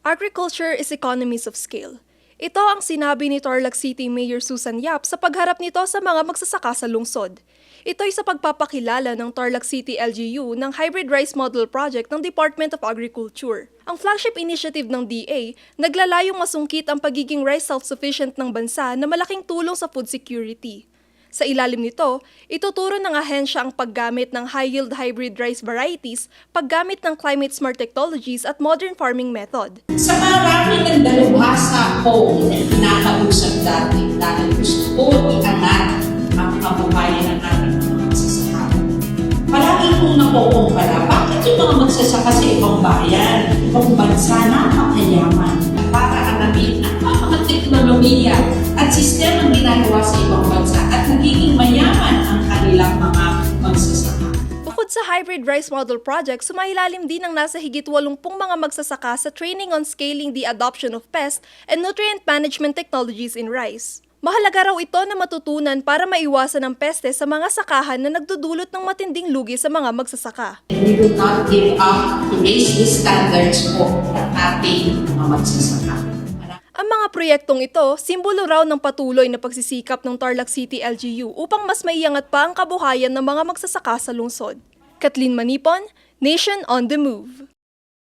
Agriculture is economies of scale. Ito ang sinabi ni Tarlac City Mayor Susan Yap sa pagharap nito sa mga magsasaka sa lungsod. Ito ay sa pagpapakilala ng Tarlac City LGU ng Hybrid Rice Model Project ng Department of Agriculture. Ang flagship initiative ng DA, naglalayong masungkit ang pagiging rice self-sufficient ng bansa na malaking tulong sa food security. Sa ilalim nito, ituturo ng ahensya ang paggamit ng high-yield hybrid rice varieties, paggamit ng climate-smart technologies at modern farming method. Sa marami ng dalubhasa ko na kinakausap dati dahil gusto ko iangat ang kabuhayan ng ating mga magsasaka. Palagi kong nakukumpara, bakit yung mga magsasaka sa ibang bayan, ibang bansa napakayaman para alamin ang mga teknolohiya at sistemang ginagawa sa ibang bansa at nagiging mayaman ang kanilang mga magsasaka. Bukod sa Hybrid Rice Model Project, sumailalim din ang nasa higit 80 mga magsasaka sa training on scaling the adoption of pest and nutrient management technologies in rice. Mahalaga raw ito na matutunan para maiwasan ang peste sa mga sakahan na nagdudulot ng matinding lugi sa mga magsasaka. We will not give up to raise the standards po ng ating mga magsasaka. Ang mga proyektong ito, simbolo raw ng patuloy na pagsisikap ng Tarlac City LGU upang mas maiangat pa ang kabuhayan ng mga magsasaka sa lungsod. Kathleen Manipon, Nation on the Move.